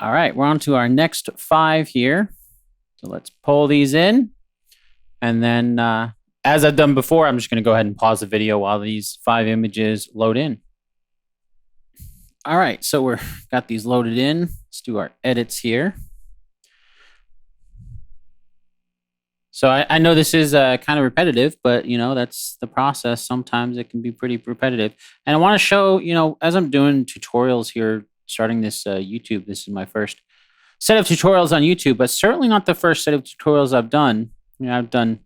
All right, we're on to our next 5 here. So let's pull these in. And then, as I've done before, I'm just going to go ahead and pause the video while these 5 images load in. All right, so we're got these loaded in. Let's do our edits here. So I know this is kind of repetitive, but that's the process. Sometimes it can be pretty repetitive. And I want to show, as I'm doing tutorials here, starting this YouTube, this is my first set of tutorials on YouTube, but certainly not the first set of tutorials I've done. I've done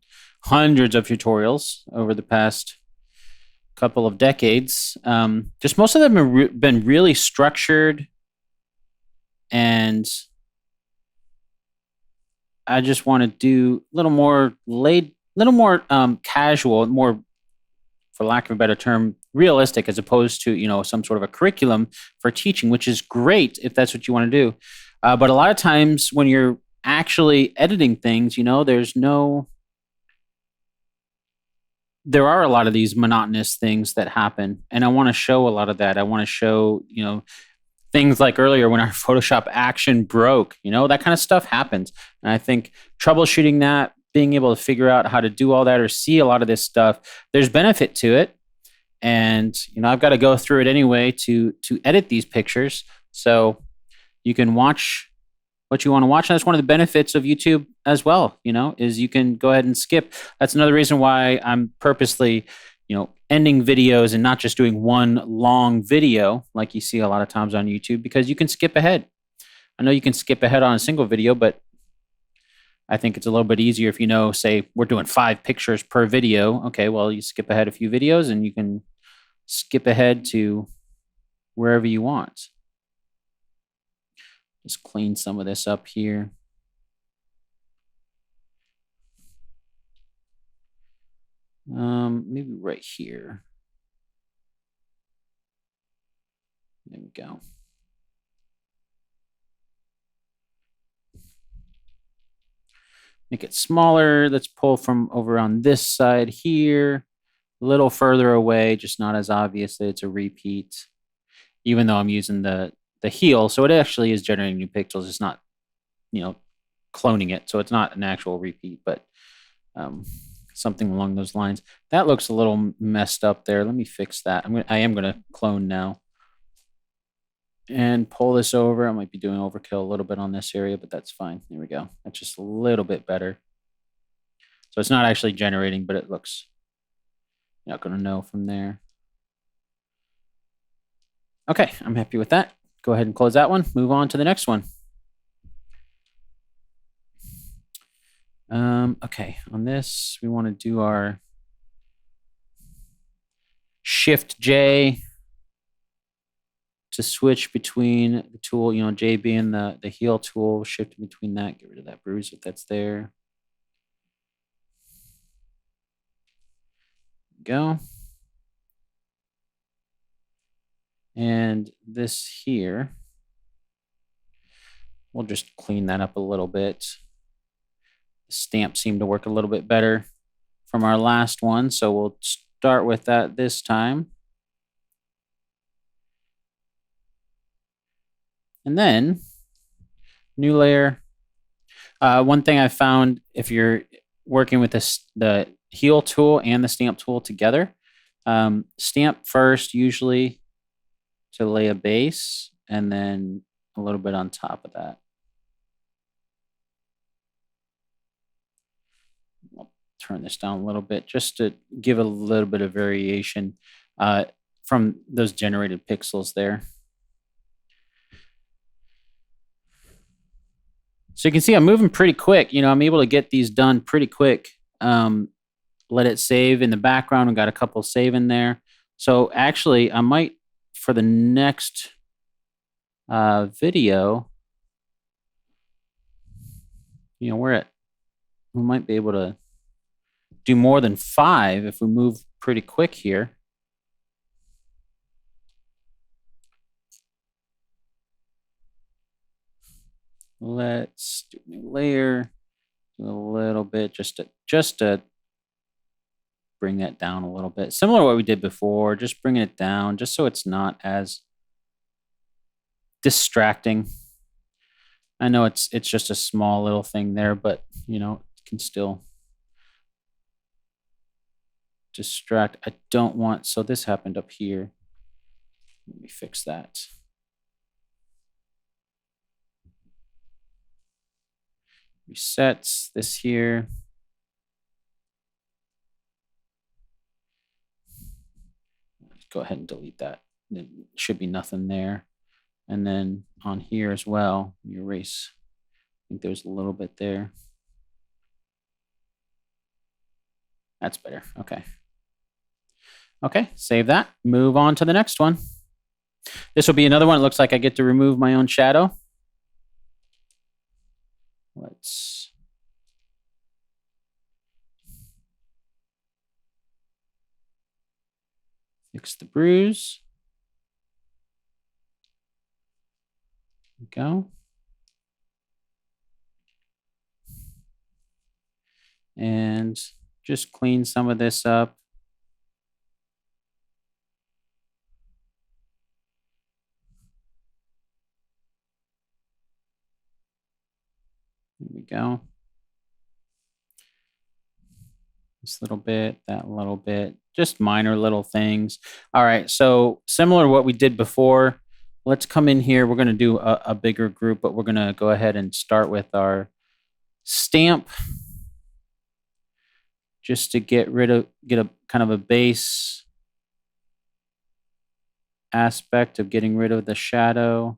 hundreds of tutorials over the past couple of decades. Just most of them have been really structured, and I just want to do a little more casual, more, for lack of a better term, realistic, as opposed to some sort of a curriculum for teaching, which is great if that's what you want to do. But a lot of times when you're actually editing things, there are a lot of these monotonous things that happen, and I want to show a lot of that. I want to show things like earlier when our Photoshop action broke, that kind of stuff happens. And I think troubleshooting that, being able to figure out how to do all that or see a lot of this stuff, there's benefit to it. And, I've got to go through it anyway to edit these pictures. So you can watch what you want to watch. And that's one of the benefits of YouTube as well, is you can go ahead and skip. That's another reason why I'm purposely, ending videos and not just doing one long video like you see a lot of times on YouTube, because you can skip ahead. I know you can skip ahead on a single video, but I think it's a little bit easier if say we're doing 5 pictures per video. Okay, well, you skip ahead a few videos and you can skip ahead to wherever you want. Just clean some of this up here. Maybe right here. There we go. Make it smaller. Let's pull from over on this side here, a little further away, just not as obvious that it's a repeat, even though I'm using the heel. So it actually is generating new pixels. It's not, cloning it. So it's not an actual repeat, but something along those lines. That looks a little messed up there. Let me fix that. I am going to clone now and pull this over. I might be doing overkill a little bit on this area, but that's fine. There we go. That's just a little bit better. So it's not actually generating, but it looks, you're not going to know from there. Okay, I'm happy with that. Go ahead and close that one. Move on to the next one. Okay, on this, we want to do our Shift J to switch between the tool, J being the heel tool, shift between that, get rid of that bruise if that's there. Go. And this here, we'll just clean that up a little bit. The stamp seemed to work a little bit better from our last one, so we'll start with that this time. And then, new layer. One thing I found, if you're working with the heel tool and the stamp tool together, stamp first usually to lay a base, and then a little bit on top of that. I'll turn this down a little bit just to give a little bit of variation from those generated pixels there. So you can see I'm moving pretty quick. I'm able to get these done pretty quick. Let it save in the background. We got a couple saving there. So actually, I might, for the next video, we might be able to do more than 5 if we move pretty quick here. Let's do a new layer, do a little bit just to bring that down a little bit. Similar to what we did before, just bringing it down just so it's not as distracting. I know it's just a small little thing there, but you know, it can still distract. I don't want, so this happened up here. Let me fix that. Resets this here. Go ahead and delete that. There should be nothing there. And then on here as well, erase. I think there's a little bit there. That's better. Okay. Okay, save that. Move on to the next one. This will be another one. It looks like I get to remove my own shadow. Let's fix the bruise. There we go. And just clean some of this up. There we go. This little bit, that little bit, just minor little things. All right, so similar to what we did before, let's come in here. We're going to do a bigger group, but we're going to go ahead and start with our stamp just to get a kind of a base aspect of getting rid of the shadow.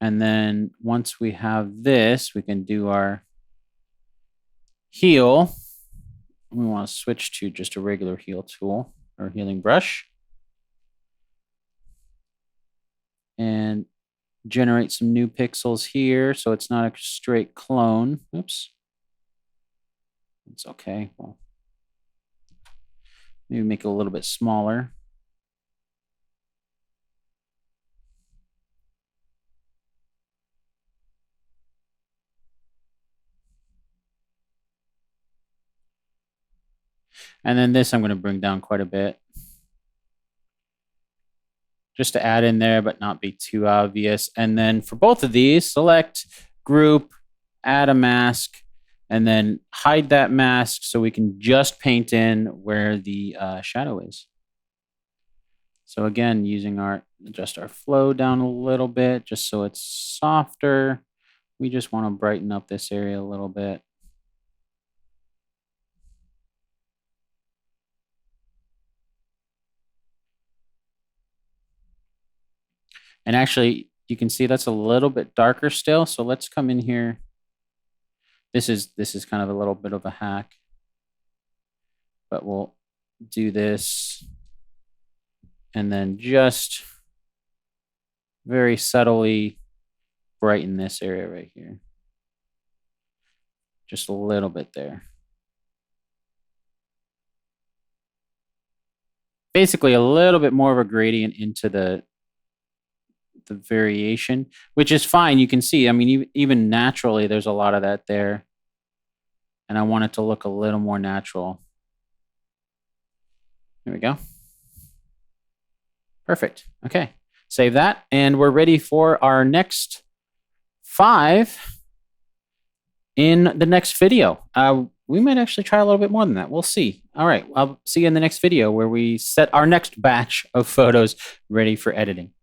And then once we have this, we can do our heal. We want to switch to just a regular heal tool or healing brush. And generate some new pixels here so it's not a straight clone. Oops. It's okay. Well, maybe make it a little bit smaller. And then this I'm going to bring down quite a bit. Just to add in there, but not be too obvious. And then for both of these, select group, add a mask, and then hide that mask so we can just paint in where the shadow is. So again, using adjust our flow down a little bit just so it's softer. We just want to brighten up this area a little bit. And actually, you can see that's a little bit darker still. So let's come in here. This is kind of a little bit of a hack, but we'll do this and then just very subtly brighten this area right here. Just a little bit there. Basically a little bit more of a gradient into the variation, which is fine. You can see, I mean, even naturally, there's a lot of that there. And I want it to look a little more natural. There we go. Perfect. Okay. Save that. And we're ready for our next 5 in the next video. We might actually try a little bit more than that. We'll see. All right. I'll see you in the next video where we set our next batch of photos ready for editing.